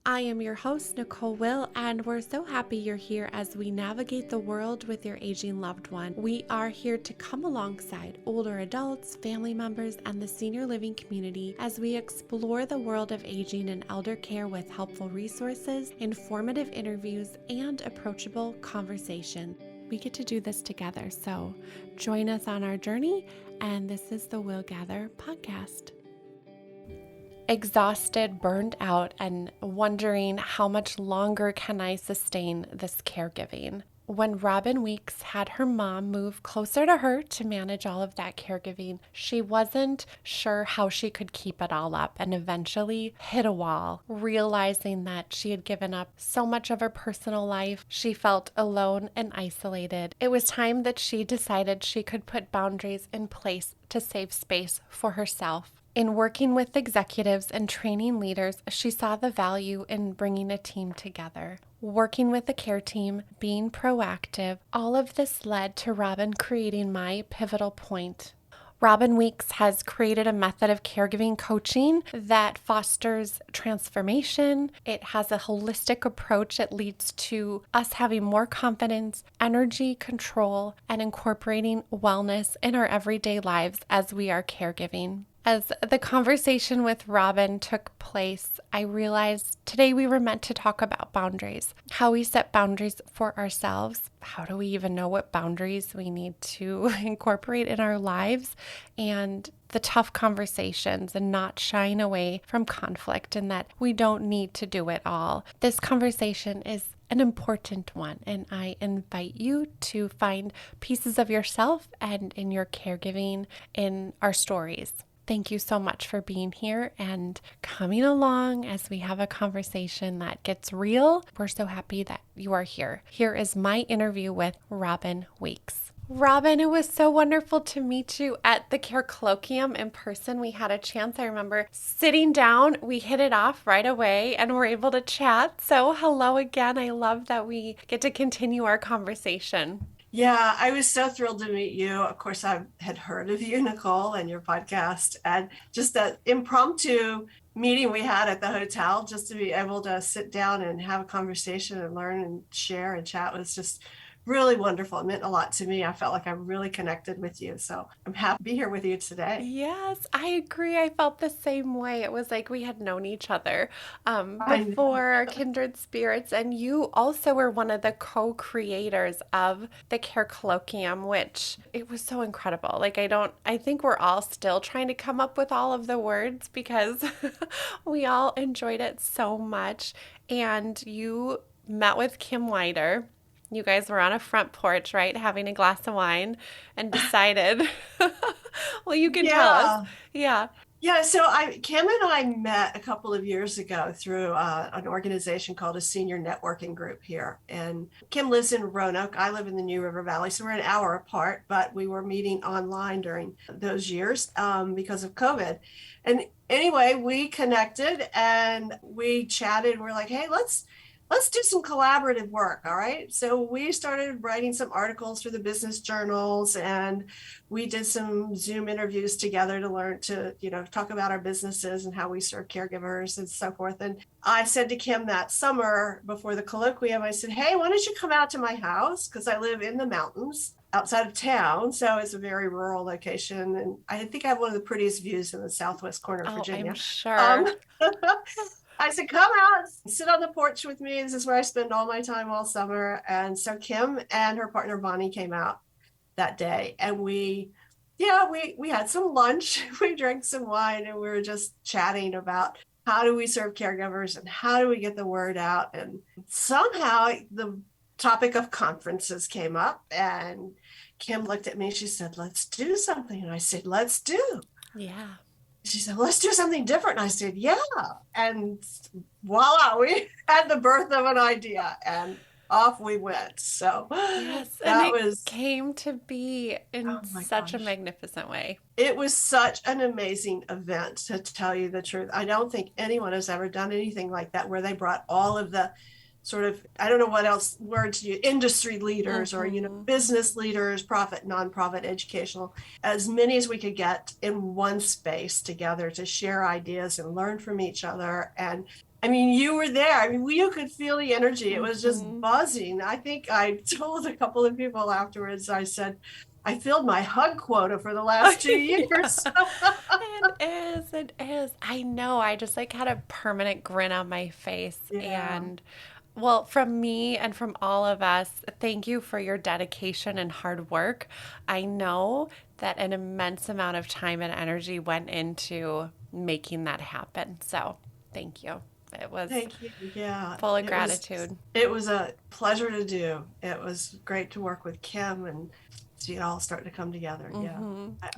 I am your host, Nicole Will, and we're so happy you're here as we navigate the world with your aging loved one. We are here to come alongside older adults, family members, and the senior living community as we explore the world of aging and elder care with helpful resources, informative interviews, and approachable conversation. We get to do this together, so join us on our journey, and this is the Will Gather podcast. Exhausted, burned out, and wondering how much longer can I sustain this caregiving. When Robin Weeks had her mom move closer to her to manage all of that caregiving, she wasn't sure how she could keep it all up and eventually hit a wall, realizing that she had given up so much of her personal life. She felt alone and isolated. It was time that she decided she could put boundaries in place to save space for herself. In working with executives and training leaders, she saw the value in bringing a team together. Working with the care team, being proactive, all of this led to Robin creating My Pivotal Point. Robin Weeks has created a method of caregiving coaching that fosters transformation. It has a holistic approach that leads to us having more confidence, energy, control, and incorporating wellness in our everyday lives as we are caregiving. As the conversation with Robin took place, I realized today we were meant to talk about boundaries, how we set boundaries for ourselves. How do we even know what boundaries we need to incorporate in our lives, and the tough conversations and not shying away from conflict and that we don't need to do it all. This conversation is an important one, and I invite you to find pieces of yourself and in your caregiving in our stories. Thank you so much for being here and coming along as we have a conversation that gets real. We're so happy that you are here. Here is my interview with Robin Weeks. Robin, it was so wonderful to meet you at the Care Colloquium in person. We had a chance. I remember sitting down. We hit it off right away and were able to chat. So hello again. I love that we get to continue our conversation. Yeah, I was so thrilled to meet you. Of course, I had heard of you, Nicole, and your podcast, and just that impromptu meeting we had at the hotel, just to be able to sit down and have a conversation and learn and share and chat was just really wonderful. It meant a lot to me. I felt like I really connected with you. So I'm happy to be here with you today. Yes, I agree. I felt the same way. It was like we had known each other I know. before, our kindred spirits. And you also were one of the co-creators of the Care Colloquium, which it was so incredible. I think we're all still trying to come up with all of the words because we all enjoyed it so much. And you met with Kim Wider. You guys were on a front porch, right, having a glass of wine and decided, well, you can tell us. Yeah. Yeah. Yeah, so Kim and I met a couple of years ago through an organization called a senior networking group here. And Kim lives in Roanoke. I live in the New River Valley, so we're an hour apart, but we were meeting online during those years because of COVID. And anyway, we connected and we chatted. We're like, hey, let's do some collaborative work. All right. So we started writing some articles for the business journals, and we did some Zoom interviews together to learn to, talk about our businesses and how we serve caregivers and so forth. And I said to Kim that summer before the colloquium, I said, hey, why don't you come out to my house? Because I live in the mountains outside of town. So it's a very rural location. And I think I have one of the prettiest views in the southwest corner of Oh, I'm Virginia. sure. Um, I said, come out, sit on the porch with me. This is where I spend all my time all summer. And so Kim and her partner Bonnie came out that day, and we had some lunch, we drank some wine, and we were just chatting about how do we serve caregivers and how do we get the word out. And somehow the topic of conferences came up, and Kim looked at me, she said, let's do something. And I said, let's do. Yeah. She said, let's do something different. And I said, yeah. And voila, we had the birth of an idea, and off we went. So Yes. And that it was, came to be in oh my such a gosh. magnificent way. It was such an amazing event, to tell you the truth. I don't think anyone has ever done anything like that, where they brought all of the sort of, I don't know what else words you, industry leaders or, Mm-hmm. business leaders, profit, nonprofit, educational, as many as we could get in one space together to share ideas and learn from each other. And I mean, you were there. I mean, you could feel the energy. It was just Mhm. buzzing. I think I told a couple of people afterwards, I said, I filled my hug quota for the last 2 years. Yeah. It is. It is. I know. I just like had a permanent grin on my face. Yeah. And well, from me and from all of us, thank you for your dedication and hard work. I know that an immense amount of time and energy went into making that happen. So thank you. It was Thank you. Yeah. full of gratitude. It was a pleasure to do. It was great to work with Kim and see it all starting to come together. Yeah.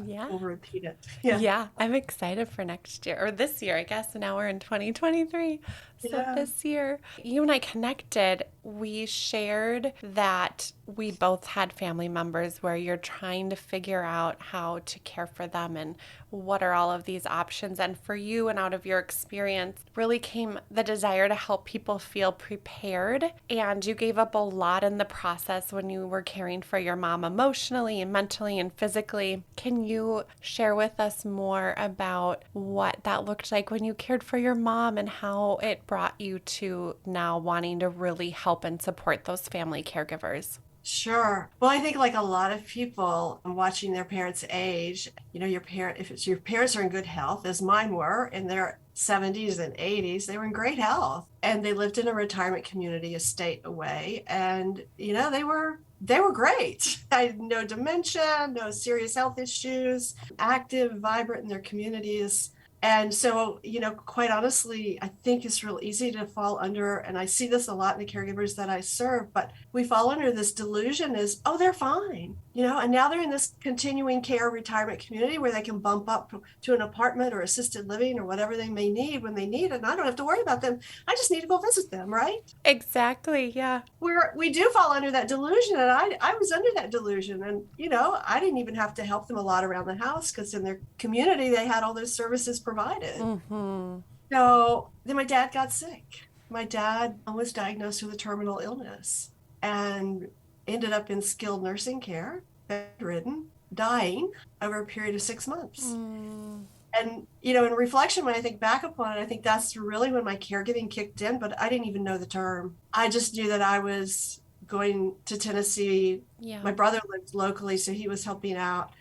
Yeah. We'll repeat it. Yeah. Yeah, I'm excited for next year or this year, I guess. Now we're in 2023. So Yeah. this year, you and I connected. We shared that we both had family members where you're trying to figure out how to care for them and what are all of these options. And for you and out of your experience, really came the desire to help people feel prepared. And you gave up a lot in the process when you were caring for your mom emotionally and mentally and physically. Can you share with us more about what that looked like when you cared for your mom and how it brought you to now wanting to really help and support those family caregivers? Sure. Well, I think like a lot of people watching their parents age, your parent, if it's your parents are in good health, as mine were in their 70s and 80s, they were in great health and they lived in a retirement community a state away. And, they were great. I had no dementia, no serious health issues, active, vibrant in their communities. And so, quite honestly, I think it's real easy to fall under, and I see this a lot in the caregivers that I serve, but we fall under this delusion is, oh, they're fine, and now they're in this continuing care retirement community where they can bump up to an apartment or assisted living or whatever they may need when they need it. And I don't have to worry about them. I just need to go visit them, right? Exactly. Yeah. We do fall under that delusion, and I was under that delusion, and I didn't even have to help them a lot around the house because in their community they had all those services provided. Mm-hmm. So then my dad got sick. My dad was diagnosed with a terminal illness and ended up in skilled nursing care, bedridden, dying over a period of 6 months. Mm. And, in reflection, when I think back upon it, I think that's really when my caregiving kicked in, but I didn't even know the term. I just knew that I was going to Tennessee. Yeah. My brother lived locally, so he was helping out.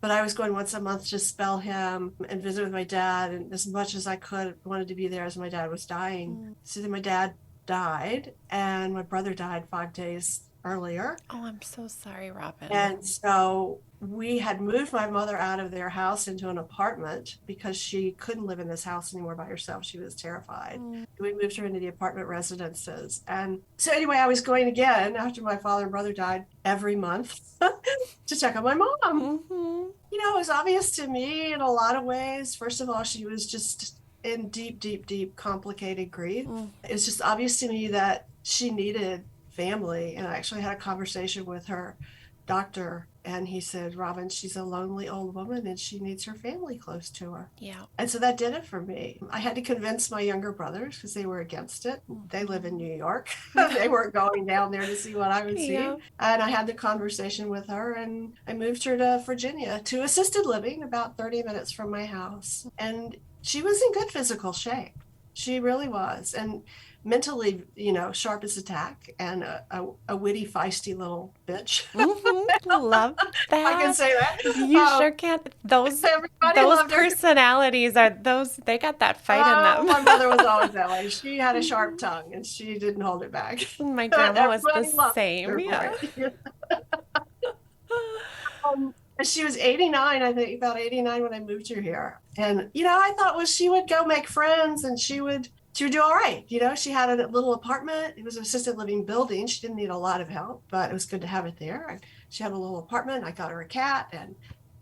But I was going once a month to spell him and visit with my dad. And as much as I could, wanted to be there as my dad was dying. So then my dad died, and my brother died 5 days earlier. Oh, I'm so sorry, Robin. And so we had moved my mother out of their house into an apartment because she couldn't live in this house anymore by herself. She was terrified. We moved her into the apartment residences. And so anyway, I was going again after my father and brother died every month to check on my mom. Mm-hmm. It was obvious to me in a lot of ways. First of all, she was just in deep, deep, deep, complicated grief. It was just obvious to me that she needed family. And I actually had a conversation with her doctor, and he said, Robin, she's a lonely old woman and she needs her family close to her. Yeah. And so that did it for me. I had to convince my younger brothers because they were against it. They live in New York. They weren't going down there to see what I would see. Yeah. And I had the conversation with her, and I moved her to Virginia to assisted living about 30 minutes from my house. And she was in good physical shape. She really was. And mentally, sharp as a tack, and a witty, feisty little bitch. Mm-hmm. Love that. I can say that. You sure can. Those personalities are those. They got that fight in them. My mother was always that way. She had a sharp tongue, and she didn't hold it back. My grandma was the same. Yeah. And she was 89, I think, about 89 when I moved her here. And I thought, well, she would go make friends, and she would do all right. She had a little apartment. It was an assisted living building. She didn't need a lot of help, but it was good to have it there. And she had a little apartment. I got her a cat, and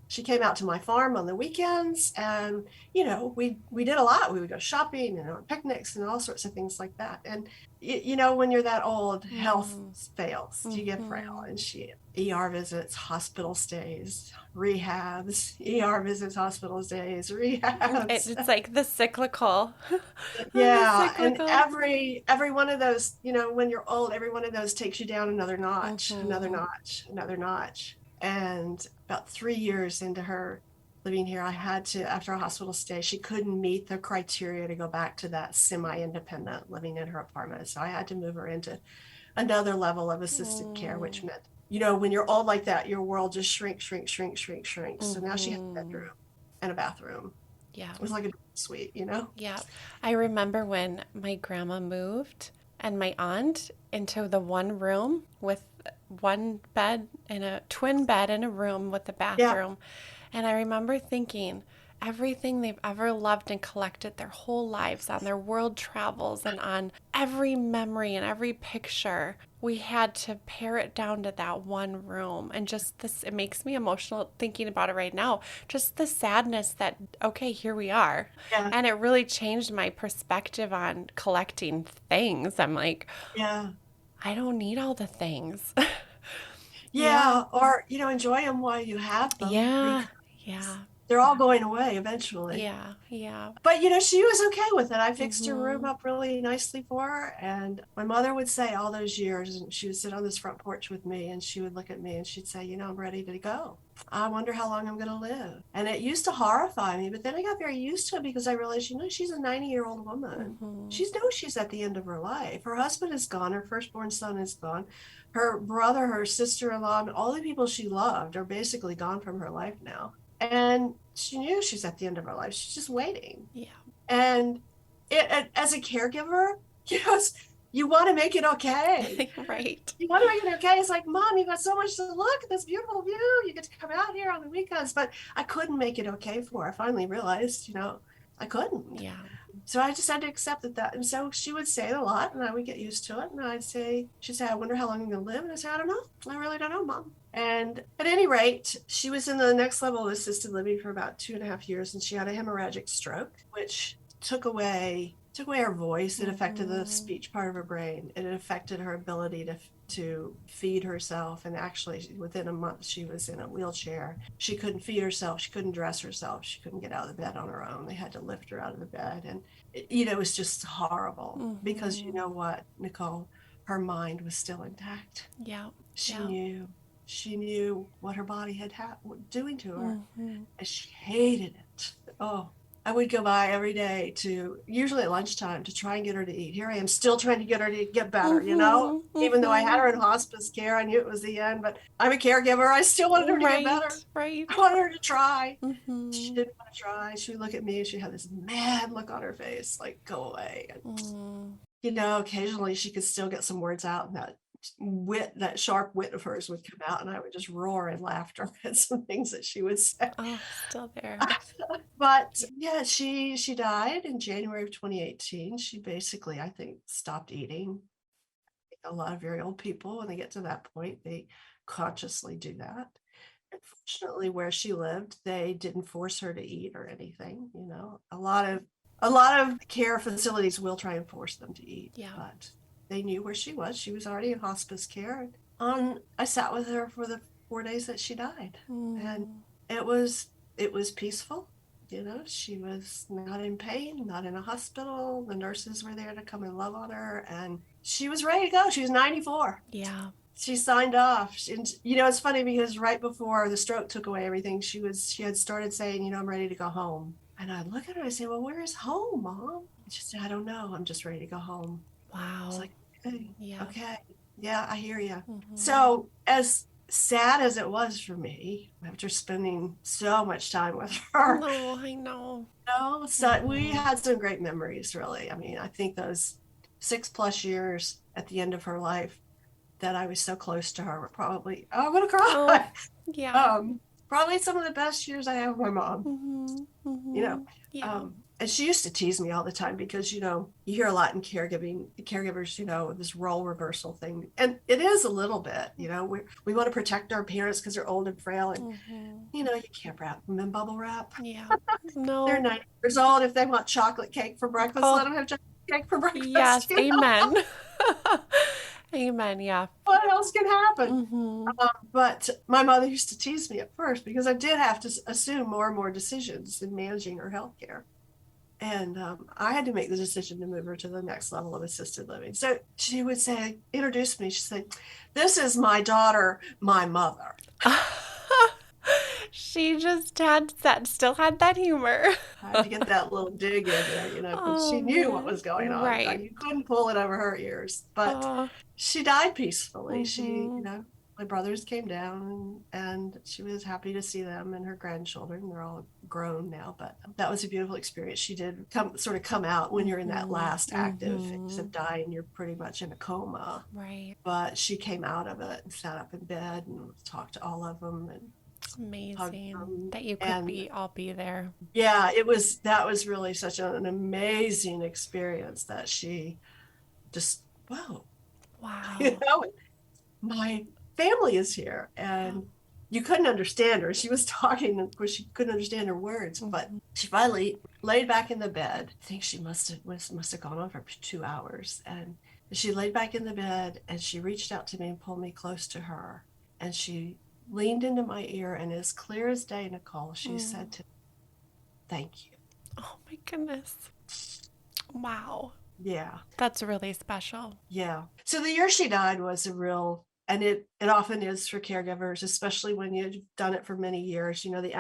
she came out to my farm on the weekends. And, we did a lot. We would go shopping and on picnics and all sorts of things like that. And, when you're that old, health fails. You get frail. And she ER visits, hospital stays, rehabs, ER visits, hospital stays, rehabs. It's like the cyclical. Yeah, and every one of those, when you're old, every one of those takes you down another notch, another notch, another notch. And about 3 years into her living here, I had to, after a hospital stay, she couldn't meet the criteria to go back to that semi-independent living in her apartment. So I had to move her into another level of assisted care, which Mm, meant, when you're old like that, your world just shrinks, shrinks, shrinks, shrinks, shrinks. So now she had a mm-hmm. bedroom and a bathroom. Yeah. It was like a suite. Yeah. I remember when my grandma moved and my aunt into the one room with one bed and a twin bed in a room with a Yeah, bathroom. And I remember thinking everything they've ever loved and collected their whole lives on their world travels and on every memory and every picture, we had to pare it down to that one room. And just this, it makes me emotional thinking about it right now. Just the sadness that, okay, here we are. yeah, And it really changed my perspective on collecting things. I'm like, yeah. I don't need all the things. Yeah. Yeah, or enjoy them while you have them Yeah. because Yeah. they're all going away eventually. Yeah. Yeah. But she was okay with it. I fixed her room Mm-hmm. up really nicely for her. And my mother would say all those years, and she would sit on this front porch with me and she would look at me and she'd say, I'm ready to go. I wonder how long I'm going to live. And it used to horrify me, but then I got very used to it because I realized, she's a 90-year-old woman. Mm-hmm. She knows she's at the end of her life. Her husband is gone. Her firstborn son is gone. Her brother, her sister-in-law, and all the people she loved are basically gone from her life now. And she knew she's at the end of her life. She's just waiting. Yeah. And as a caregiver, you want to make it okay. Right. You want to make it okay. It's like, Mom, you got so much to look at this beautiful view. You get to come out here on the weekends. But I couldn't make it okay for her. I finally realized, I couldn't. Yeah. So I just had to accept that. And so she would say it a lot, and I would get used to it. And she'd say, I wonder how long I'm going to live. And I said, I don't know. I really don't know, Mom. And at any rate, she was in the next level of assisted living for about 2.5 years, and she had a hemorrhagic stroke, which took away her voice. It affected the speech part of her brain. It affected her ability to feed herself. And actually, within a month, she was in a wheelchair. She couldn't feed herself. She couldn't dress herself. She couldn't get out of the bed on her own. They had to lift her out of the bed. And, it was just horrible because you know what, Nicole, her mind was still intact. Yeah. She Yeah. knew. She knew what her body had doing to her, Mm-hmm. and she hated it. Oh, I would go by every day usually at lunchtime, to try and get her to eat. Here I am still trying to get her to get better, Mm-hmm. even though I had Mm-hmm. her in hospice care. I knew it was the end, but I'm a caregiver. I still wanted her to get better. Right. Right. I wanted her to try. She Mm-hmm. didn't want to try. She would look at me and she'd have this mad look on her face, like, go away. And, Mm. occasionally she could still get some words out, and that sharp wit of hers would come out, and I would just roar in laughter at some things that she would say. Oh, still there. But yeah, she died in January of 2018. She basically, I think, stopped eating. A lot of very old people, when they get to that point, they consciously do that. Unfortunately, where she lived, they didn't force her to eat or anything. A lot of care facilities will try and force them to eat, Yeah. but they knew where she was. She was already in hospice care. I sat with her for the 4 days that she died, and it was peaceful. She was not in pain, not in a hospital. The nurses were there to come and love on her, and she was ready to go. She was 94. Yeah. She signed off. And it's funny because right before the stroke took away everything, she had started saying, I'm ready to go home. And I'd look at her and I say, well, where is home, Mom? And she said, I don't know. I'm just ready to go home. I was Wow. like, okay, Yeah. okay. Yeah, I hear you. Mm-hmm. So as sad as it was for me, after spending so much time with her, No, I know. so we had some great memories, really. I mean, I think those 6+ years at the end of her life that I was so close to her were probably, I'm going to Oh, cry. yeah. Probably some of the best years I had with my mom. Mm-hmm. Mm-hmm. you know. Yeah. And she used to tease me all the time because, you hear a lot in caregivers, this role reversal thing. And it is a little bit, we want to protect our parents because they're old and frail. And, Mm-hmm. you can't wrap them in bubble wrap. Yeah. They're No. 90 years old. If they want chocolate cake for breakfast, Oh, let them have chocolate cake for breakfast. yes. Amen. Amen. Yeah. What else can happen? Mm-hmm. But my mother used to tease me at first because I did have to assume more and more decisions in managing her health care. And I had to make the decision to move her to the next level of assisted living. So she would introduce me. She'd say, this is my daughter, my mother. She just had that, still had that humor. I had to get that little dig in there, because Oh she knew what man. was going on. Right. You couldn't pull it over her ears. But Oh. she died peacefully. Mm-hmm. My brothers came down and she was happy to see them and her grandchildren. They're all grown now, but that was a beautiful experience. She did come out when you're in that Mm-hmm. last active phase Mm-hmm. of dying. You're pretty much in a coma. Right. But she came out of it and sat up in bed and talked to all of them and hugged Amazing them. that you could And be there. yeah, that was really such an amazing experience that she just, wow, you Wow. know, my family is here. Yeah. And you couldn't understand her. She was talking, of course, she couldn't understand her words, but Mm-hmm. she finally laid back in the bed. I think she must have gone on for 2 hours. And she laid back in the bed and she reached out to me and pulled me close to her. And she leaned into my ear, and as clear as day, Nicole, she Mm. said to me, "Thank you." Oh my goodness. Wow. Yeah. That's really special. Yeah. So the year she died was a real, and it often is for caregivers, especially when you've done it for many years. The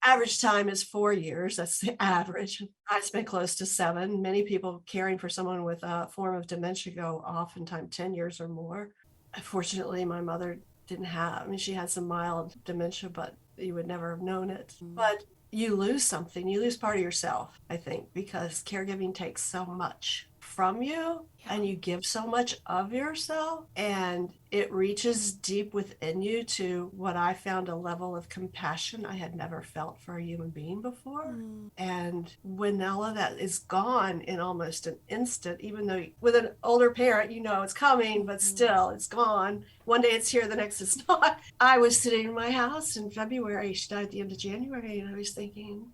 average time is 4 years. That's the average. I spent close to 7. Many people caring for someone with a form of dementia go oftentimes 10 years or more. Unfortunately, my mother didn't have, I mean, she had some mild dementia, but you would never have known it. Mm. But you lose something, you lose part of yourself, I think, because caregiving takes so much from you Yeah. and you give so much of yourself, and it reaches deep within you to what I found a level of compassion I had never felt for a human being before. Mm. And when all of that is gone in almost an instant, even though with an older parent, it's coming, but Mm-hmm. still it's gone. One day it's here, the next it's not. I was sitting in my house in February. She died at the end of January. And I was thinking,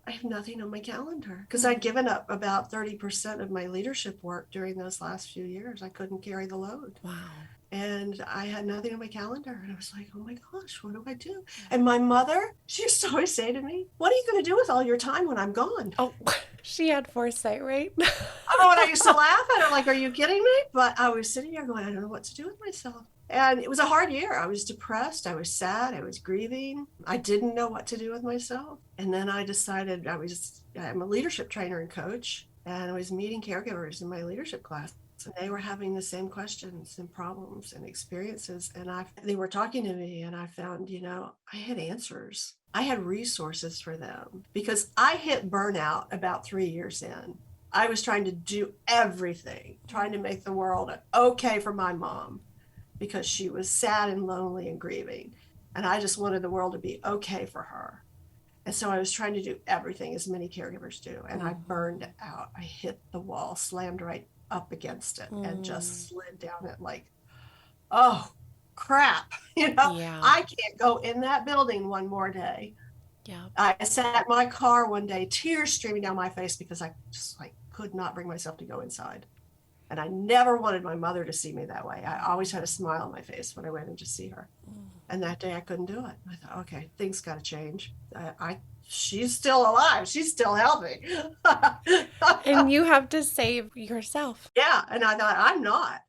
I have nothing on my calendar because I'd given up about 30% of my leadership work during those last few years. I couldn't carry the load. Wow. And I had nothing on my calendar. And I was like, oh my gosh, what do I do? And my mother, she used to always say to me, what are you going to do with all your time when I'm gone? Oh, she had foresight, right? Oh, and I used to laugh at her, like, are you kidding me? But I was sitting here going, I don't know what to do with myself. And it was a hard year. I was depressed. I was sad. I was grieving. I didn't know what to do with myself. And then I decided I'm a leadership trainer and coach, and I was meeting caregivers in my leadership class. And they were having the same questions and problems and experiences. And they were talking to me, and I found, I had answers. I had resources for them because I hit burnout about 3 years in. I was trying to do everything, trying to make the world okay for my mom because she was sad and lonely and grieving. And I just wanted the world to be okay for her. And so I was trying to do everything as many caregivers do. And I burned out. I hit the wall, slammed right up against it, and just slid down it like, oh, crap. Yeah. I can't go in that building one more day. Yeah. I sat in my car one day, tears streaming down my face because I just could not bring myself to go inside. And I never wanted my mother to see me that way. I always had a smile on my face when I went in to see her. And that day I couldn't do it. I thought, okay, things got to change. She's still alive. She's still healthy. And you have to save yourself. Yeah. And I thought,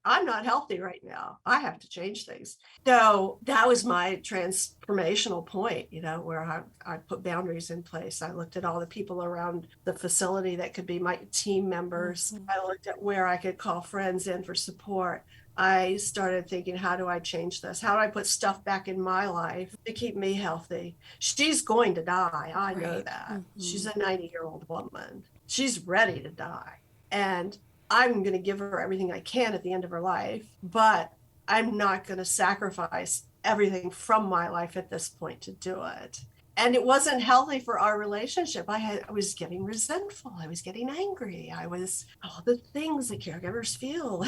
I'm not healthy right now. I have to change things. So that was my transformational point, where I put boundaries in place. I looked at all the people around the facility that could be my team members. I looked at where I could call friends in for support. I started thinking, how do I change this? How do I put stuff back in my life to keep me healthy? She's going to die. I know that. She's a 90-year-old woman. She's ready to die. And I'm going to give her everything I can at the end of her life, but I'm not going to sacrifice everything from my life at this point to do it. And it wasn't healthy for our relationship. I was getting resentful. I was getting angry. I was all the things that caregivers feel,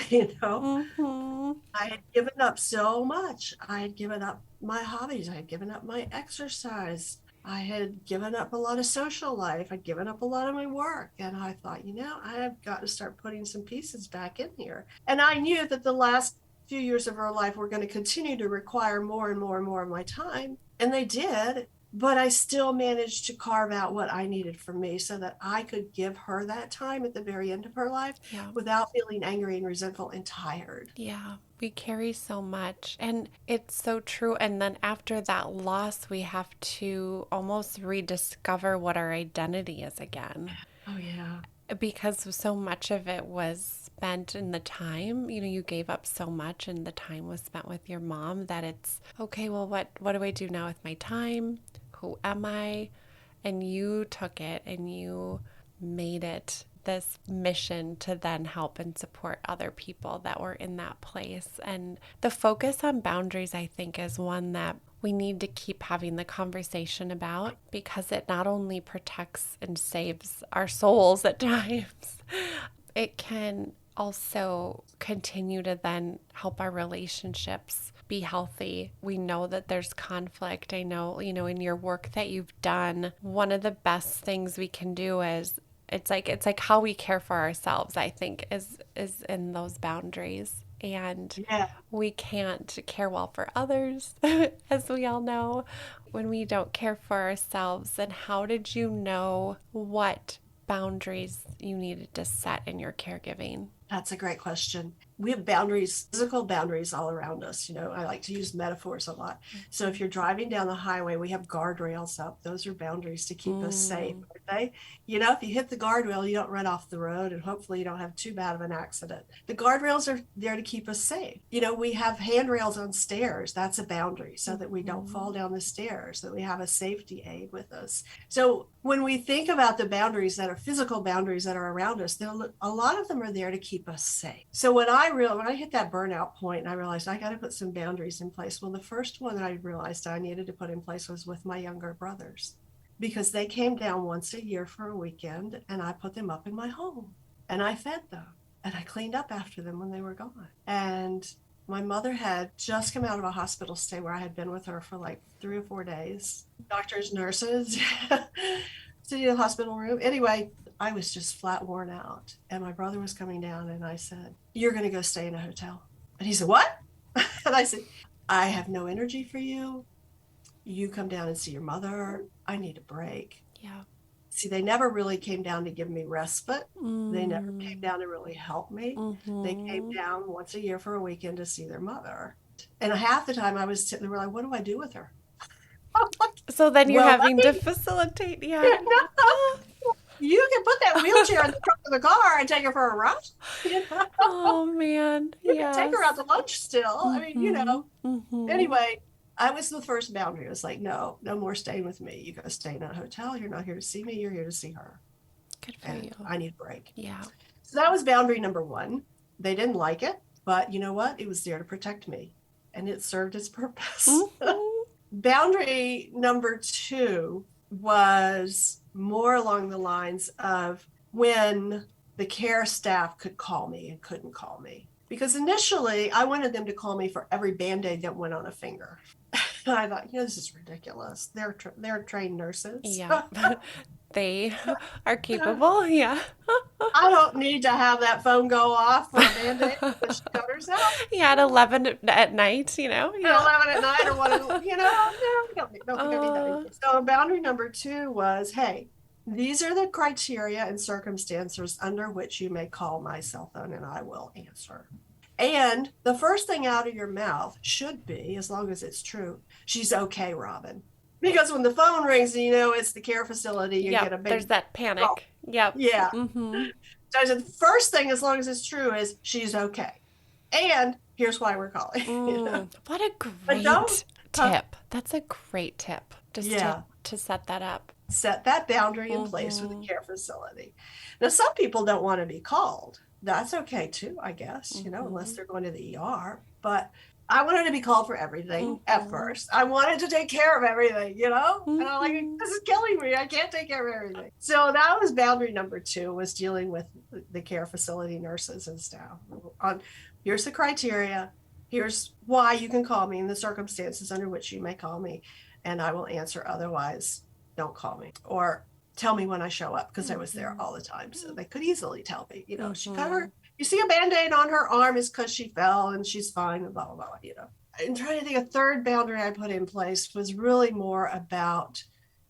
I had given up so much. I had given up my hobbies. I had given up my exercise. I had given up a lot of social life. I'd given up a lot of my work. And I thought, I have got to start putting some pieces back in here. And I knew that the last few years of her life were going to continue to require more and more and more of my time. And they did. but I still managed to carve out what I needed for me so that I could give her that time at the very end of her life Yeah. without feeling angry and resentful and tired. Yeah, we carry so much, and it's so true. And then after that loss, we have to almost rediscover what our identity is again, Oh, yeah. because so much of it was spent in the time. You gave up so much, and the time was spent with your mom that it's okay. Well, what do I do now with my time? Who am I? And you took it and you made it this mission to then help and support other people that were in that place. And the focus on boundaries, I think, is one that we need to keep having the conversation about, because it not only protects and saves our souls at times, it can also continue to then help our relationships be healthy. We know that there's conflict. I know, in your work that you've done, one of the best things we can do is it's like how we care for ourselves, I think, is in those boundaries. And Yeah. we can't care well for others, as we all know, when we don't care for ourselves. And how did you know what boundaries you needed to set in your caregiving? That's a great question. We have boundaries, physical boundaries all around us. I like to use metaphors a lot. So if you're driving down the highway, we have guardrails up. Those are boundaries to keep us safe, Mm, aren't they? If you hit the guardrail, you don't run off the road, and hopefully you don't have too bad of an accident. The guardrails are there to keep us safe. We have handrails on stairs. That's a boundary so that we don't fall mhm, down the stairs, that we have a safety aid with us. So when we think about the boundaries that are physical boundaries that are around us, a lot of them are there to keep us safe. So when I hit that burnout point and I realized I got to put some boundaries in place, well, the first one that I realized I needed to put in place was with my younger brothers, because they came down once a year for a weekend and I put them up in my home and I fed them and I cleaned up after them when they were gone. And my mother had just come out of a hospital stay where I had been with her for like 3 or 4 days. Doctors, nurses, sitting in the hospital room. Anyway, I was just flat worn out. And my brother was coming down and I said, "You're going to go stay in a hotel." And he said, "What?" And I said, "I have no energy for you. You come down and see your mother. I need a break." yeah. See, they never really came down to give me respite. They never came Mm, down to really help me. They came mm-hmm. down once a year for a weekend to see their mother. And half the time they were like, "What do I do with her?" I'm like, So then you're "Well, let having to me, facilitate. Yeah. no, you can put that wheelchair in the trunk of the car and take her for a ride. You know, Oh man. you can take her out Yes. to lunch still. I mean, Mm-hmm. Mm-hmm. anyway, I was the first boundary. It was like, no, no more staying with me. You go stay in a hotel. You're not here to see me. You're here to see her. Good for And you. I need a break. Yeah. So that was boundary number one. They didn't like it, but you know what? It was there to protect me and it served its purpose. Mm-hmm. Boundary number two was more along the lines of when the care staff could call me and couldn't call me. Because initially I wanted them to call me for every band-aid that went on a finger. And I thought, this is ridiculous. They're trained nurses. Yeah. They are capable. Yeah. I don't need to have that phone go off for a band-aid because she cut herself Yeah, at 11 at night, at Yeah. 11 at night or 1, no, don't think I need that anymore. So boundary number two was, hey, these are the criteria and circumstances under which you may call my cell phone and I will answer. And the first thing out of your mouth should be, as long as it's true, "She's okay, Robin." Because when the phone rings and it's the care facility, you get Yep. a There's big that call. panic. Yep. Yeah. Mm-hmm. So I said, the first thing, as long as it's true, is "she's okay." And here's why we're calling. What a But don't, great huh? tip. That's a great tip. Just to Yeah, set that up. set that boundary in place with the Mm-hmm. care facility. Now, some people don't want to be called. That's okay too, I guess, unless Mm-hmm. they're going to the ER. But I wanted to be called for everything at Mm-hmm. first. I wanted to take care of everything. And I'm like, Mm-hmm. this is killing me. I can't take care of everything. So that was boundary number two, was dealing with the care facility nurses and staff. On Here's the criteria. Here's why you can call me and the circumstances under which you may call me, and I will answer. Otherwise, don't call me. Or tell me when I show up, because I was there all the time. So they could easily tell me, she cut Mm-hmm. her, you see a band-aid on her arm is because she fell and she's fine and blah, blah, blah. I'm trying to think, a third boundary I put in place was really more about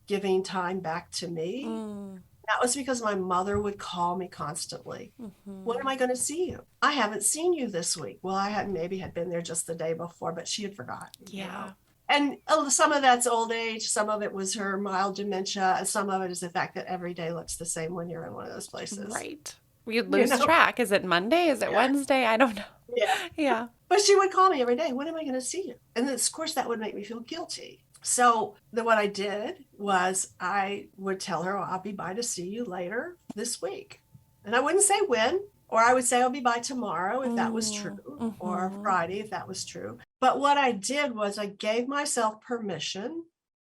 giving time back to me. Mm, That was because my mother would call me constantly. When mm-hmm. am I going to see you? I haven't seen you this week. Well, I had maybe had been there just the day before, but she had forgotten, you know. Yeah. And some of that's old age, some of it was her mild dementia, and some of it is the fact that every day looks the same when you're in one of those places. Right. We You lose know? track. Is it Monday? Is it Yeah. Wednesday? I don't know. Yeah. Yeah. But she would call me every day. When am I going to see you? And then, of course, that would make me feel guilty. So then what I did was I would tell her, well, I'll be by to see you later this week. And I wouldn't say when, or I would say I'll be by tomorrow if that was Mm, true, or mm-hmm. Friday if that was true. But what I did was I gave myself permission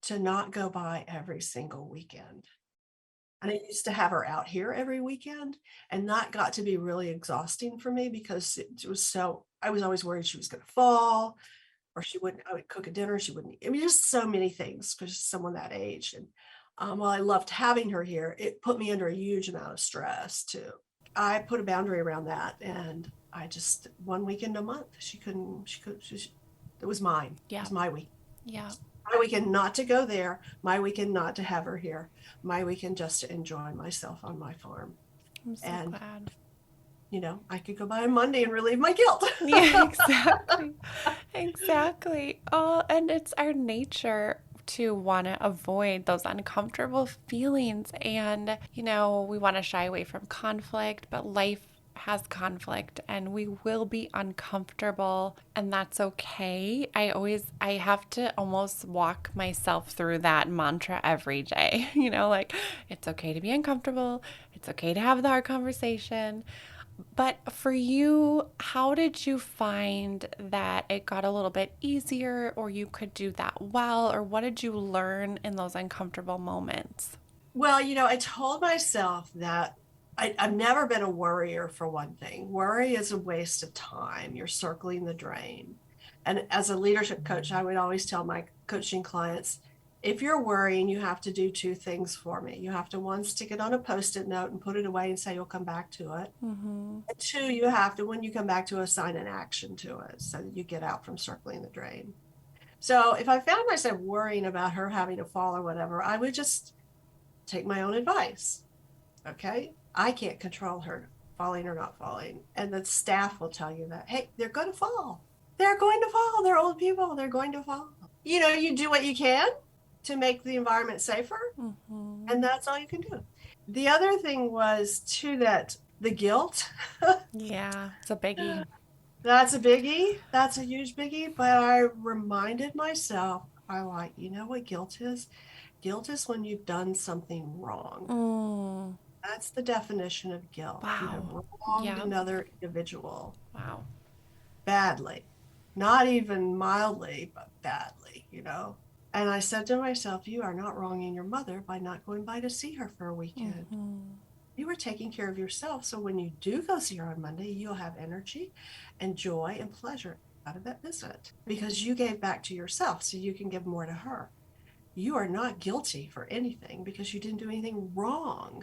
to not go by every single weekend. And I used to have her out here every weekend, and that got to be really exhausting for me because it was so, I was always worried she was going to fall or she wouldn't, I would cook a dinner, she wouldn't, I mean, just so many things for someone that age. And while I loved having her here, it put me under a huge amount of stress too. I put a boundary around that, and I just, one weekend a month, it was mine. It Yeah. was my week. Yeah. My weekend not to go there, my weekend not to have her here, my weekend just to enjoy myself on my farm. I'm so And, glad. I could go by on Monday and relieve my guilt. Yeah, exactly. Exactly. Oh, and it's our nature to want to avoid those uncomfortable feelings. And, we want to shy away from conflict, but life has conflict and we will be uncomfortable, and that's okay. I have to almost walk myself through that mantra every day, like it's okay to be uncomfortable. It's okay to have the hard conversation. But for you, how did you find that it got a little bit easier, or you could do that well, or what did you learn in those uncomfortable moments? Well, I told myself that I've never been a worrier for one thing. Worry is a waste of time. You're circling the drain. And as a leadership coach, I would always tell my coaching clients, if you're worrying, you have to do two things for me. You have to, one, stick it on a post-it note and put it away and say you'll come back to it. Mm-hmm. And two, you have to, when you come back to, assign an action to it so that you get out from circling the drain. So if I found myself worrying about her having a fall or whatever, I would just take my own advice. Okay. I can't control her falling or not falling. And the staff will tell you that, hey, they're going to fall. They're going to fall. They're old people. They're going to fall. You do what you can to make the environment safer. Mm-hmm. And that's all you can do. The other thing was too that the guilt, Yeah, it's a biggie. that's a biggie. That's a huge biggie. But I reminded myself, you know what guilt is? Guilt is when you've done something wrong. Mm, That's the definition of guilt. You have wow. wronged Yeah. another individual Wow. badly, not even mildly, but badly. And I said to myself, you are not wronging your mother by not going by to see her for a weekend. Mm-hmm. You were taking care of yourself. So when you do go see her on Monday, you'll have energy and joy and pleasure out of that visit because you gave back to yourself so you can give more to her. You are not guilty for anything because you didn't do anything wrong.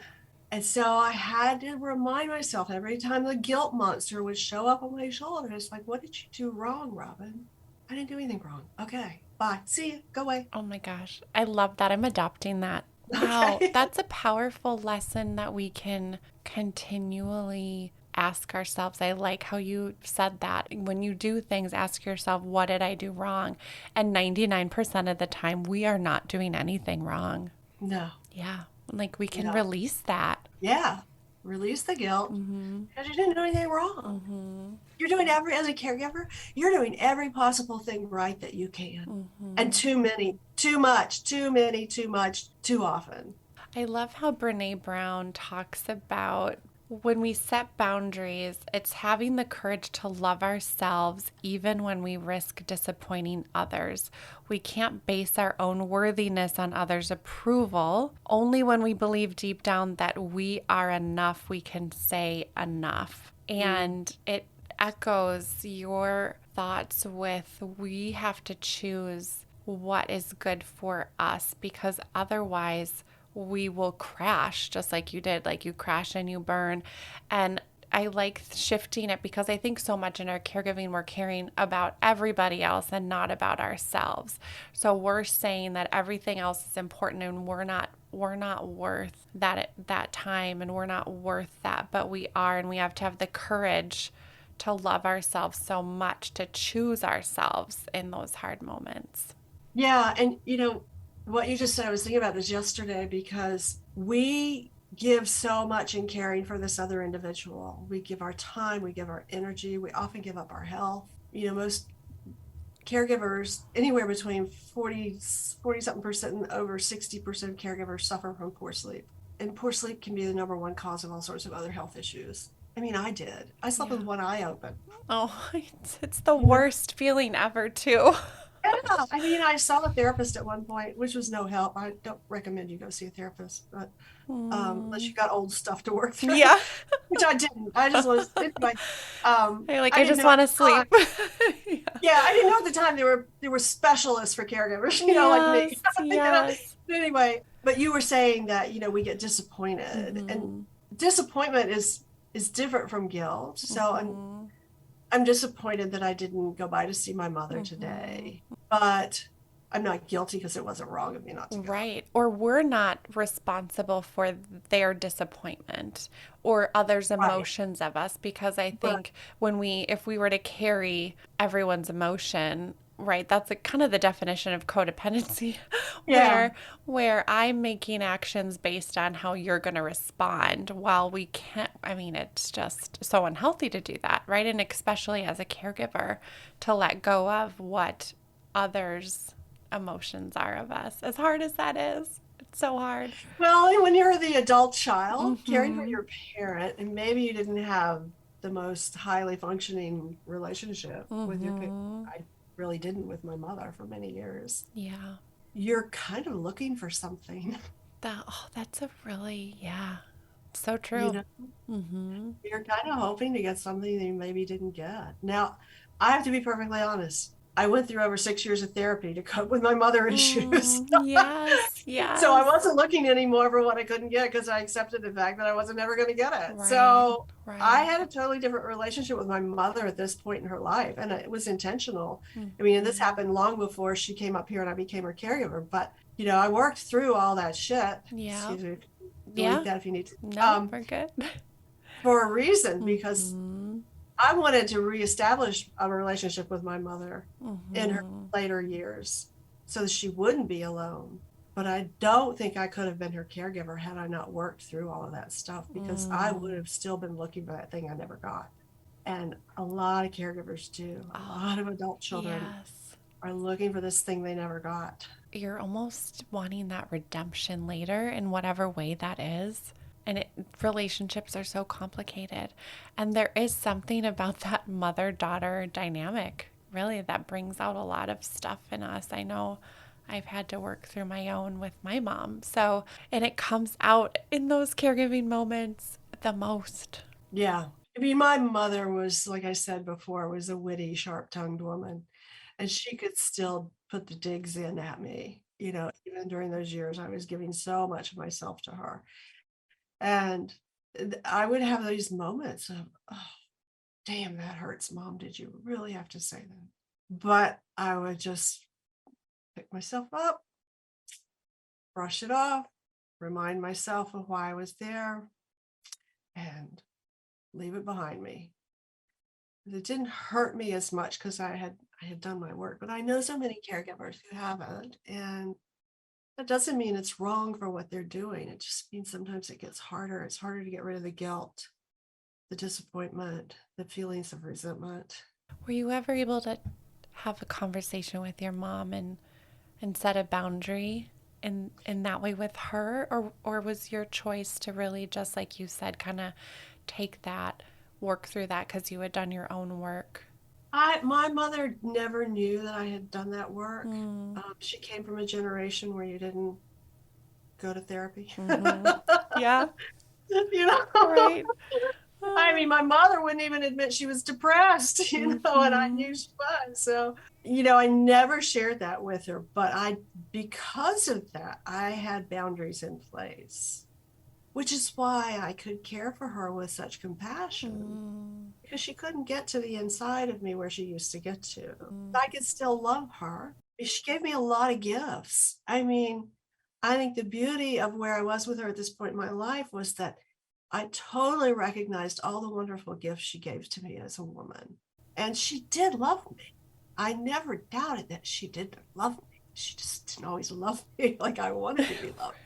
And so I had to remind myself every time the guilt monster would show up on my shoulder. It's like, what did you do wrong, Robin? I didn't do anything wrong. Okay, bye. See you. Go away. Oh my gosh. I love that. I'm adopting that. Wow. Okay. That's a powerful lesson that we can continually ask ourselves. I like how you said that. When you do things, ask yourself, what did I do wrong? And 99% of the time, we are not doing anything wrong. No, Yeah. Like we can no. release that. Yeah. Release the guilt Mm-hmm. because you didn't do anything wrong. Mm-hmm. You're doing as a caregiver, you're doing every possible thing right that you can. Mm-hmm. And too many, too much, too many, too much, too often. I love how Brene Brown talks about when we set boundaries, it's having the courage to love ourselves even when we risk disappointing others. We can't base our own worthiness on others' approval. Only when we believe deep down that we are enough, we can say enough. And it echoes your thoughts with we have to choose what is good for us because otherwise we will crash just like you did. Like you crash and you burn. And I like shifting it because I think so much in our caregiving we're caring about everybody else and not about ourselves. So we're saying that everything else is important and we're not worth that time and we're not worth that, but we are, and we have to have the courage to love ourselves so much, to choose ourselves in those hard moments. Yeah, and what you just said, I was thinking about this yesterday because we give so much in caring for this other individual. We give our time, we give our energy, we often give up our health. Most caregivers, anywhere between 40 something percent and over 60% of caregivers suffer from poor sleep. And poor sleep can be the number one cause of all sorts of other health issues. I mean, I did. I slept with Yeah. one eye open. Oh, it's the You know, worst feeling ever, too. Yeah, I mean, I saw a therapist at one point, which was no help. I don't recommend you go see a therapist, but unless Mm, you got old stuff to work through, yeah. which I didn't. I just was anyway. I I didn't just know at want to the time. sleep. Yeah. Yeah, I didn't know at the time there were specialists for caregivers, like me. Yes, yes. But anyway, but you were saying that we get disappointed, and Mm-hmm. disappointment is different from guilt. So Mm-hmm. I'm disappointed that I didn't go by to see my mother Mm-hmm. today, but I'm not guilty because it wasn't wrong of me not to go. Right. Or we're not responsible for their disappointment or others' Right. emotions of us, because I Right. think if we were to carry everyone's emotion, right, that's kind of the definition of codependency, Yeah. where I'm making actions based on how you're going to respond, while we can't. I mean, it's just so unhealthy to do that, right? And especially as a caregiver, to let go of what others' emotions are of us. As hard as that is, it's so hard. Well, when you're the adult child caring for Mm-hmm. your parent, and maybe you didn't have the most highly functioning relationship with your parent, Mm-hmm. I really didn't with my mother for many years. Yeah. You're kind of looking for something, That's a really, yeah, so you true. know, Mm-hmm. you're kind of hoping to get something that you maybe didn't get. Now, I have to be perfectly honest. I went through over 6 years of therapy to cope with my mother issues. Mm, yes, So I yes. wasn't looking anymore for what I couldn't get because I accepted the fact that I wasn't ever going to get it. Right, So I right. had a totally different relationship with my mother at this point in her life, and it was intentional. I mean, and this Mm-hmm. happened long before she came up here and I became her caregiver. But I worked through all that shit. Yeah, Excuse me, delete yeah. that if you need to. No, we're good. For a reason, because Mm-hmm. I wanted to reestablish a relationship with my mother in her Mm-hmm. later years so that she wouldn't be alone. But I don't think I could have been her caregiver had I not worked through all of that stuff, because I would Mm. have still been looking for that thing I never got. And a lot of caregivers do. A Oh, lot of adult children yes. are looking for this thing they never got. You're almost wanting that redemption later in whatever way that is. And relationships are so complicated. And there is something about that mother daughter dynamic, really, that brings out a lot of stuff in us. I know I've had to work through my own with my mom. So, and it comes out in those caregiving moments the most. Yeah. I mean, my mother was, like I said before, was a witty, sharp-tongued woman, and she could still put the digs in at me. Even during those years, I was giving so much of myself to her. And I would have these moments of, oh, damn, that hurts, Mom. Did you really have to say that? But I would just pick myself up, brush it off, remind myself of why I was there, and leave it behind me. It didn't hurt me as much because I had done my work, but I know so many caregivers who haven't, and that doesn't mean it's wrong for what they're doing. It just means sometimes it gets harder. It's harder to get rid of the guilt, the disappointment, the feelings of resentment. Were you ever able to have a conversation with your mom and set a boundary in that way with her, or was your choice to really, just like you said, kind of take that, work through that because you had done your own work? My mother never knew that I had done that work. Mm, She came from a generation where you didn't go to therapy. mm-hmm. Yeah, you know, right. I mean, my mother wouldn't even admit she was depressed, and I Mm-hmm. knew she was. So, I never shared that with her, but because of that, I had boundaries in place. which is why I could care for her with such compassion, Mm, because she couldn't get to the inside of me where she used to get to. mm, I could still love her. She gave me a lot of gifts. I mean, I think the beauty of where I was with her at this point in my life was that I totally recognized all the wonderful gifts she gave to me as a woman. And she did love me. I never doubted that she did love me. She just didn't always love me like I wanted to be loved.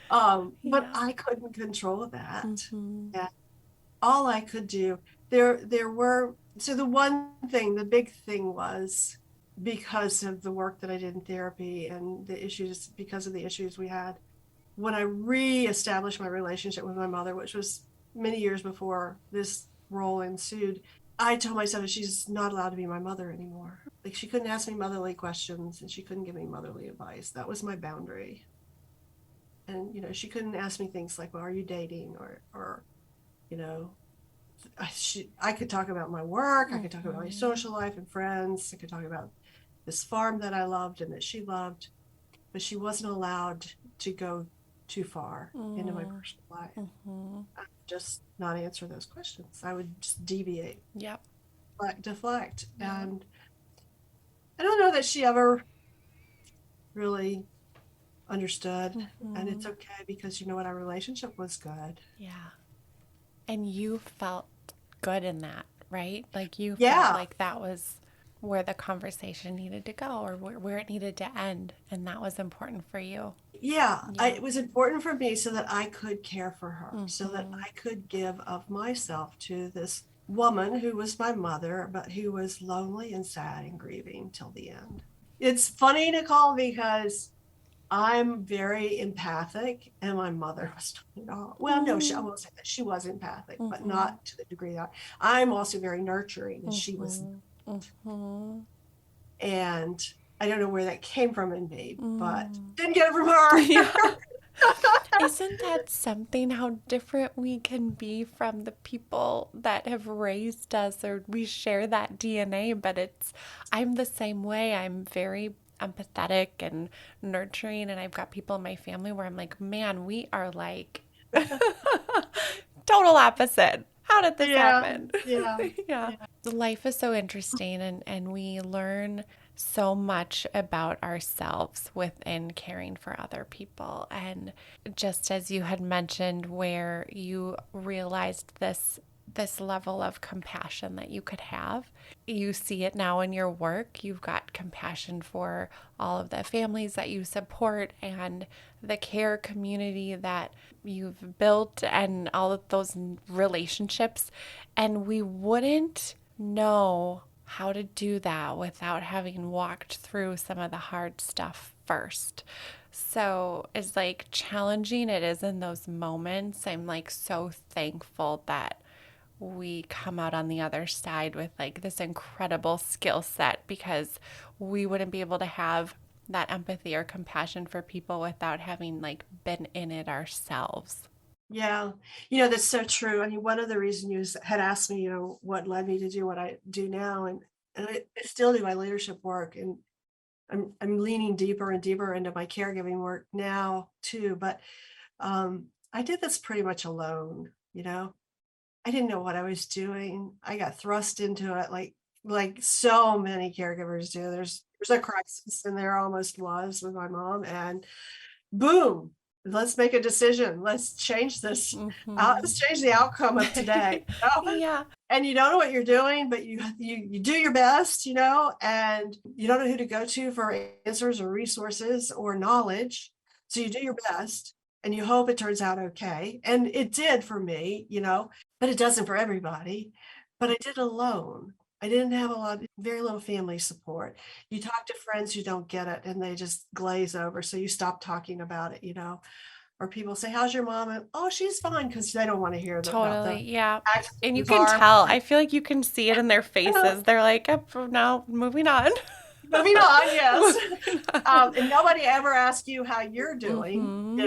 But yeah. I couldn't control that. Mm-hmm. And all I could do, there were, so the one thing, the big thing was, because of the work that I did in therapy and the issues, because of the issues we had, when I reestablished my relationship with my mother, which was many years before this role ensued, I told myself that she's not allowed to be my mother anymore. Like, she couldn't ask me motherly questions and she couldn't give me motherly advice. That was my boundary. And, she couldn't ask me things like, well, are you dating? Or, you know, I could talk about my work. I could talk about my Mm-hmm. social life and friends. I could talk about this farm that I loved and that she loved, but she wasn't allowed to go too far into my personal life. Mm-hmm. I would just not answer those questions. I would just deviate, Yep. deflect. Yep. And I don't know that she ever really understood. And it's Mm-hmm. okay, because you know what? Our relationship was good. Yeah. And you felt good in that, right? Like you felt Yeah. like that was where the conversation needed to go or where it needed to end. And that was important for you. Yeah. Yeah. It was important for me so that I could care for her, so that Mm-hmm. I could give of myself to this woman who was my mother, but who was lonely and sad and grieving till the end. It's funny, Nicole, because I'm very empathic, and my mother was not. Well, no, I Mm-hmm. won't say that. She was empathic, but Mm-hmm. not to the degree that I'm also very nurturing, and she was. Mm-hmm. Mm-hmm. And I don't know where that came from in me, but Mm. didn't get it from her. Yeah. Isn't that something how different we can be from the people that have raised us or we share that DNA? But I'm the same way. I'm very empathetic and nurturing, and I've got people in my family where I'm like, man, we are like total opposite. How did this Yeah, happen? yeah, Yeah. yeah, Life is so interesting, and we learn so much about ourselves within caring for other people. And just as you had mentioned, where you realized this level of compassion that you could have. You see it now in your work. You've got compassion for all of the families that you support and the care community that you've built and all of those relationships. And we wouldn't know how to do that without having walked through some of the hard stuff first. So, as like challenging it is in those moments, I'm like so thankful that we come out on the other side with like this incredible skill set, because we wouldn't be able to have that empathy or compassion for people without having like been in it ourselves. yeah. That's so true. I mean, one of the reasons you had asked me, what led me to do what I do now, and I still do my leadership work, and I'm leaning deeper and deeper into my caregiving work now too. But I did this pretty much alone. I didn't know what I was doing. I got thrust into it like so many caregivers do. There's a crisis, and there almost was with my mom, and boom, let's make a decision. Let's change this. Mm-hmm. Let's change the outcome of today. Yeah, And you don't know what you're doing, but you do your best, and you don't know who to go to for answers or resources or knowledge. So you do your best and you hope it turns out okay. And it did for me, but it doesn't for everybody. But I did alone. I didn't have very little family support. You talk to friends who don't get it and they just glaze over. So you stop talking about it. Or people say, "How's your mom?" And, "Oh, she's fine," because they don't want to hear about totally. the Yeah. accident And in you the can farm. tell. I feel like you can see it in their faces. They're like, oh, no, moving on. Moving on, yes. Moving on. And nobody ever asks you how you're doing, Mm-hmm.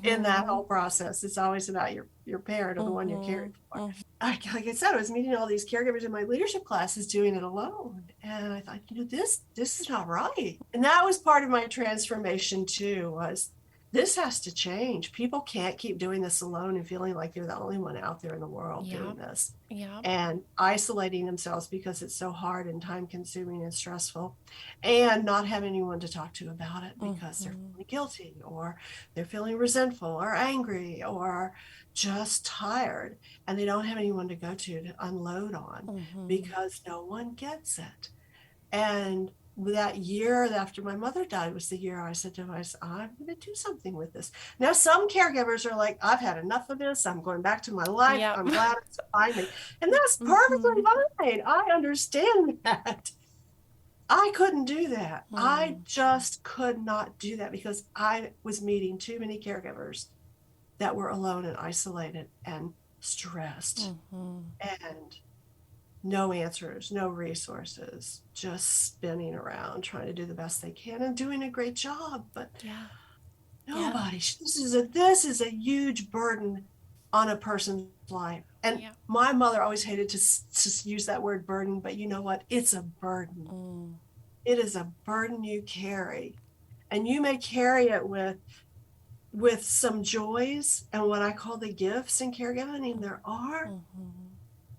in that Mm-hmm. whole process. It's always about your parent or the one you're Mm-hmm. caring for. Like I said, I was meeting all these caregivers in my leadership classes doing it alone. And I thought, this is not right. And that was part of my transformation too, was this has to change. People can't keep doing this alone and feeling like they're the only one out there in the world Yeah. doing this Yeah. and isolating themselves because it's so hard and time consuming and stressful, and not having anyone to talk to about it because they're Mm-hmm. feeling guilty or they're feeling resentful or angry or just tired, and they don't have anyone to go to unload on Mm-hmm. because no one gets it. And that year after my mother died was the year I said to myself, I'm going to do something with this. Now, some caregivers are like, I've had enough of this. I'm going back to my life. Yep. I'm glad it's behind me. And that's perfectly Mm-hmm. fine. I understand that. I couldn't do that. I Mm. just could not do that because I was meeting too many caregivers that were alone and isolated and stressed Mm-hmm. and no answers, no resources, just spinning around trying to do the best they can and doing a great job, but Yeah. Yeah. nobody. This is a huge burden on a person's life. And Yeah. my mother always hated to use that word burden, but you know what? It's a burden. Mm. It is a burden you carry, and you may carry it with some joys and what I call the gifts in caregiving. I mean, there are, Mm-hmm.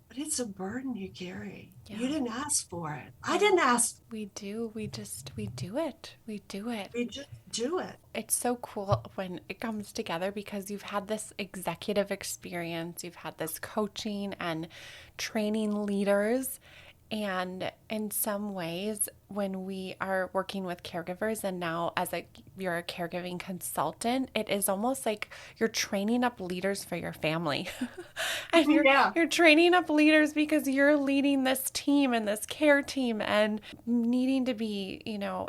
but it's a burden you carry. You Yeah. didn't ask for it. I Yeah. didn't ask. We do. We do it. We do it. We just do it. It's so cool when it comes together because you've had this executive experience, you've had this coaching and training leaders. And in some ways, when we are working with caregivers, and now you're a caregiving consultant, it is almost like you're training up leaders for your family. And Yeah. you're training up leaders because you're leading this team and this care team and needing to be,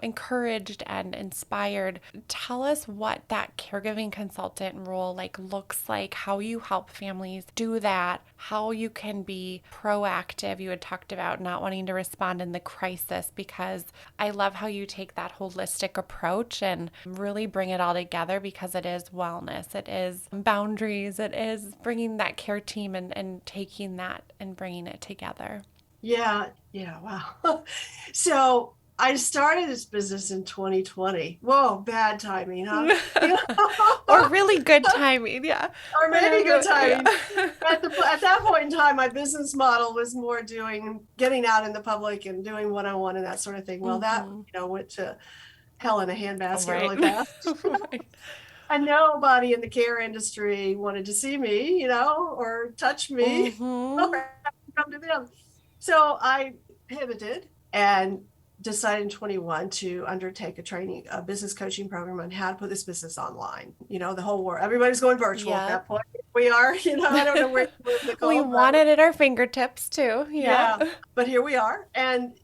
encouraged and inspired. Tell us what that caregiving consultant role looks like, how you help families do that, how you can be proactive. You had talked about not wanting to respond in the crisis, because I love how you take that holistic approach and really bring it all together, because it is wellness, it is boundaries, it is bringing that care team and taking that and bringing it together. Yeah. Yeah. Wow. So I started this business in 2020. Whoa, bad timing, huh? You Or know? really good timing, yeah. Or maybe good Whatever, yeah. timing. At that point in time, my business model was more doing getting out in the public and doing one-on-one and that sort of thing. Well, that Mm-hmm. went to hell in a handbasket Right. really fast. Right. And nobody in the care industry wanted to see me, or touch me or Mm-hmm. come to them. So I pivoted and decided in 21 to undertake a business coaching program on how to put this business online. The whole world, everybody's going virtual at Yep. that point. We are, I don't know where you live, We Nicole, but want it at our fingertips too. Yeah. yeah, but here we are. And,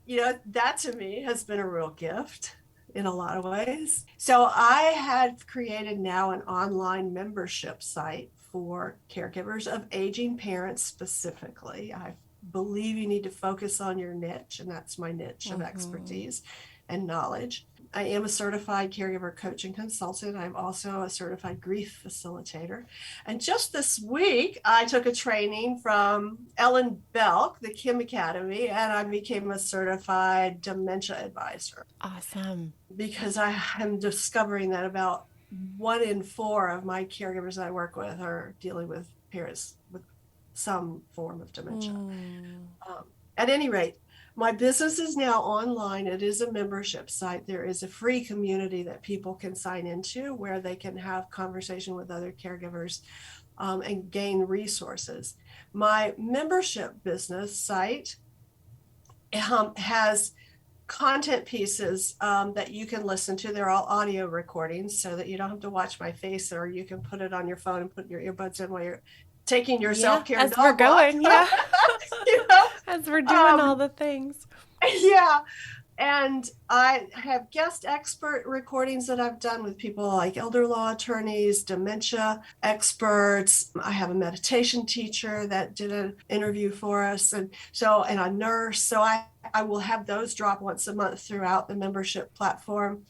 that to me has been a real gift in a lot of ways. So I had created now an online membership site for caregivers of aging parents specifically. I believe you need to focus on your niche, and that's my niche of Mm-hmm. expertise and knowledge. I am a certified caregiver coach and consultant. I'm also a certified grief facilitator. And just this week, I took a training from Ellen Belk, the Kim Academy, and I became a certified dementia advisor, Awesome. because I am discovering that about 1 in 4 of my caregivers that I work with are dealing with parents with some form of dementia. Mm. Um, at any rate, my business is now online. It is a membership site. There is a free community that people can sign into where they can have conversation with other caregivers, and gain resources. My membership business site has content pieces that you can listen to. They're all audio recordings so that you don't have to watch my face, or you can put it on your phone and put your earbuds in while you're taking your Yeah, self-care as we're dog walk. going. Yeah. you know As we're doing all um, the things. yeah. And I have guest expert recordings that I've done with people like elder law attorneys, dementia experts. I have a meditation teacher that did an interview for us, and a nurse. So I will have those drop once a month throughout the membership platform.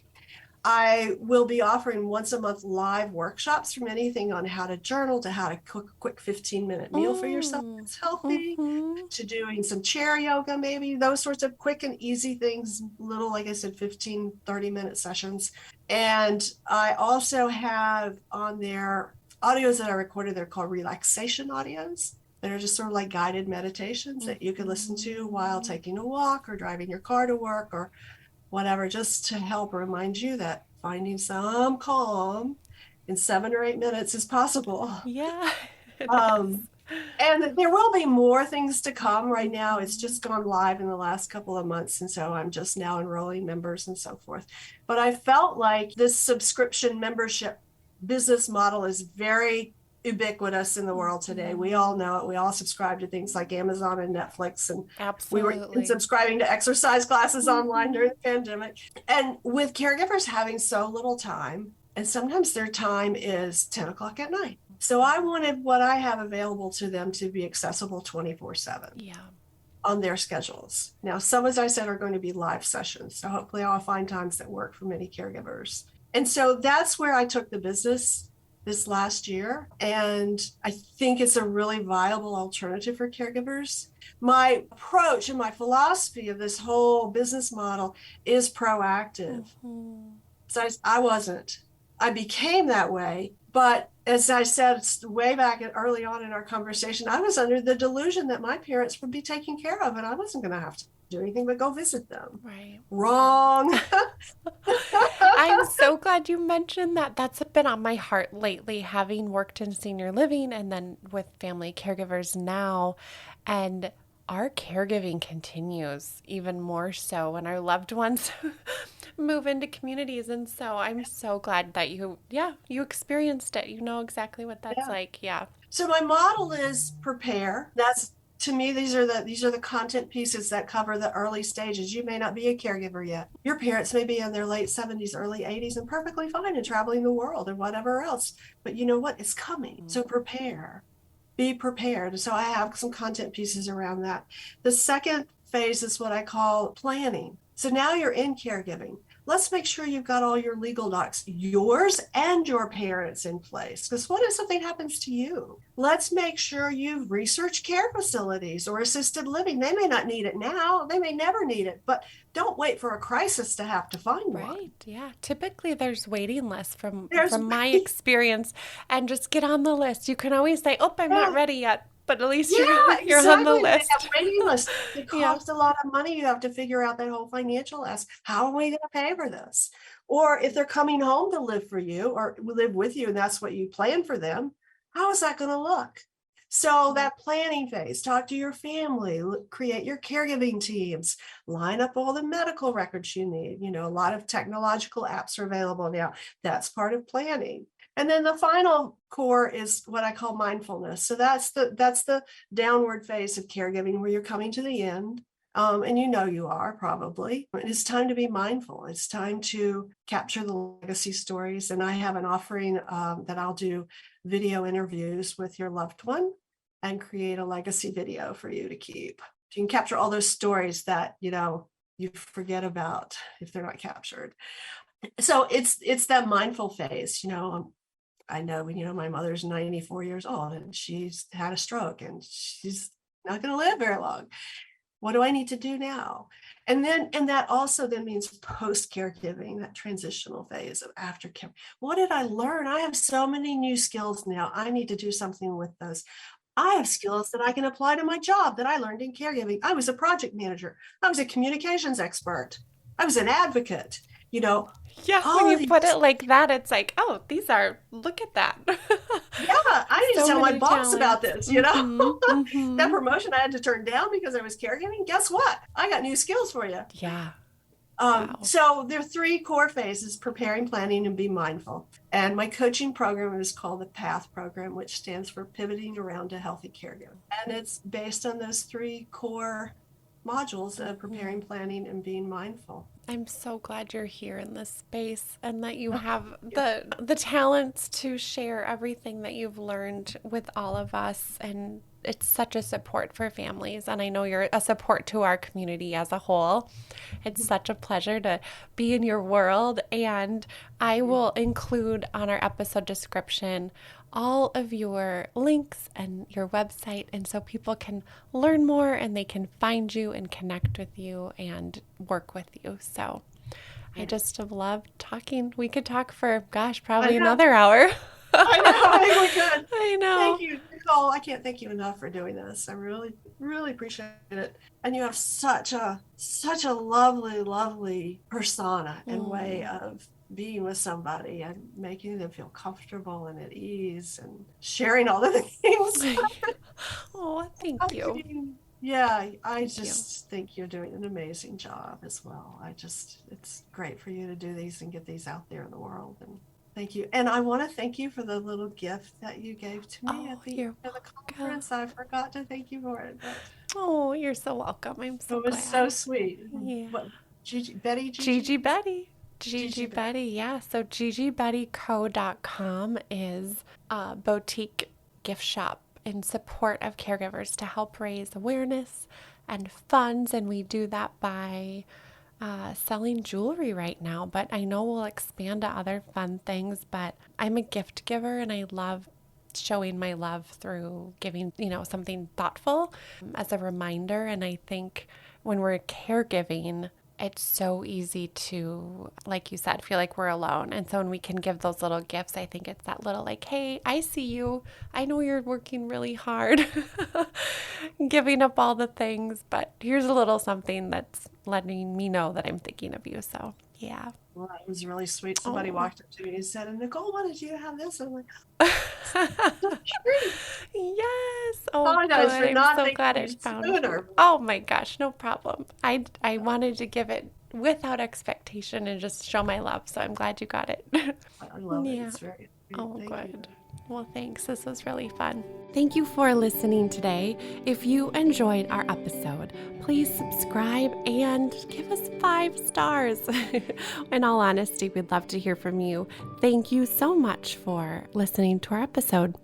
I will be offering once a month live workshops from anything on how to journal to how to cook a quick 15-minute meal for yourself Mm. that's healthy, Mm-hmm. to doing some chair yoga, maybe those sorts of quick and easy things, little, like I said, 15, 30-minute sessions. And I also have on there audios that I recorded. They're called relaxation audios. They're just sort of like guided meditations that you can listen to while Mm-hmm. taking a walk or driving your car to work or whatever, just to help remind you that finding some calm in 7 or 8 minutes is possible. Yeah, it is. Um, and there will be more things to come. Right now, it's Mm-hmm. just gone live in the last couple of months. And so I'm just now enrolling members and so forth. But I felt like this subscription membership business model is very ubiquitous in the world today. We Mm-hmm. all know it. We all subscribe to things like Amazon and Netflix. And we were even Absolutely. subscribing to exercise classes online Mm-hmm. during the pandemic. And with caregivers having so little time, and sometimes their time is 10 o'clock at night. So I wanted what I have available to them to be accessible 24/7 Yeah. on their schedules. Now, some, as I said, are going to be live sessions. So hopefully I'll find times that work for many caregivers. And so that's where I took the business this last year. And I think it's a really viable alternative for caregivers. My approach and my philosophy of this whole business model is proactive. Mm-hmm. So I wasn't. I became that way. But as I said way back early on in our conversation, I was under the delusion that my parents would be taken care of and I wasn't going to have to do anything but go visit them. Right. Wrong. I'm so glad you mentioned that. That's been on my heart lately, having worked in senior living and then with family caregivers now. And our caregiving continues even more so when our loved ones move into communities. And so I'm so glad that you experienced it. You know exactly what that's Yeah. like. Yeah. So my model is prepare. That's, to me, these are the content pieces that cover the early stages. You may not be a caregiver yet. Your parents may be in their late 70s, early 80s and perfectly fine and traveling the world and whatever else. But you know what? It's coming. So prepare. Be prepared. So I have some content pieces around that. The second phase is what I call planning. So now you're in caregiving. Let's make sure you've got all your legal docs, yours and your parents, in place. Because what if something happens to you? Let's make sure you've researched care facilities or assisted living. They may not need it now, they may never need it, but don't wait for a crisis to have to find one. Right. Yeah. Typically there's waiting lists There's, from my experience, and just get on the list. You can always say, "Oh, I'm not yeah, ready yet." But at least yeah, you're on the exactly. They have list. waiting lists. It Yeah. costs a lot of money. You have to figure out that whole financial aspect. How are we going to pay for this? Or if they're coming home to live for you or live with you, and that's what you plan for them, how is that going to look? So that planning phase, talk to your family, create your caregiving teams, line up all the medical records you need. You know, a lot of technological apps are available now. That's part of planning. And then the final core is what I call mindfulness. So that's the downward phase of caregiving where you're coming to the end. And you know you are probably. It's time to be mindful. It's time to capture the legacy stories. And I have an offering that I'll do video interviews with your loved one and create a legacy video for you to keep. You can capture all those stories that, you forget about if they're not captured. So it's that mindful phase. I know, my mother's 94 years old and she's had a stroke and she's not going to live very long. What do I need to do now? And that also then means post caregiving, that transitional phase of aftercare. What did I learn? I have so many new skills now. I need to do something with those. I have skills that I can apply to my job that I learned in caregiving. I was a project manager. I was a communications expert. I was an advocate. You know, Yeah, when all you of put it these. like that, it's like, "Oh, look at that." Yeah, I need to So tell my many boss about talents. this. Mhm. That Mhm. promotion I had to turn down because I was caregiving. Guess what? I got new skills for you. Yeah. Wow. So there are three core phases: preparing, planning, and be mindful. And my coaching program is called the PATH program, which stands for Pivoting Around a Healthy Caregiver. And it's based on those three core modules of preparing, planning, and being mindful. I'm so glad you're here in this space and that you have the talents to share everything that you've learned with all of us. And it's such a support for families. And I know you're a support to our community as a whole. It's such a pleasure to be in your world. And I will include on our episode description all of your links and your website, and so people can learn more and they can find you and connect with you and work with you. So I just have loved talking. We could talk for, gosh, probably another hour. I know. I think we could. I know. Thank you, Nicole. I can't thank you enough for doing this. I really, really appreciate it. And you have such a lovely, lovely persona and way of being with somebody and making them feel comfortable and at ease and sharing all the things. Oh, thank you. Yeah, I just think you're doing an amazing job as well. It's great for you to do these and get these out there in the world. And thank you. And I want to thank you for the little gift that you gave to me at the end of the conference. I forgot to thank you for it. Oh, you're so welcome. I'm so glad. It was so sweet. Yeah. What, Gigi Betty. Yeah. So GigiBettyCo.com is a boutique gift shop in support of caregivers to help raise awareness and funds. And we do that by selling jewelry right now, but I know we'll expand to other fun things. But I'm a gift giver and I love showing my love through giving, something thoughtful as a reminder. And I think when we're caregiving, it's so easy to, like you said, feel like we're alone. And so when we can give those little gifts, I think it's that little like, hey, I see you. I know you're working really hard, giving up all the things, but here's a little something that's letting me know that I'm thinking of you. So, yeah. Well, that was really sweet. Somebody walked up to me and said, Nicole, why did you have this? I'm like, yes. I'm so glad I found it. Oh my gosh, no problem. I wanted to give it without expectation and just show my love. So I'm glad you got it. I love it. It's very good. Well, thanks. This was really fun. Thank you for listening today. If you enjoyed our episode, please subscribe and give us 5 stars. In all honesty, we'd love to hear from you. Thank you so much for listening to our episode.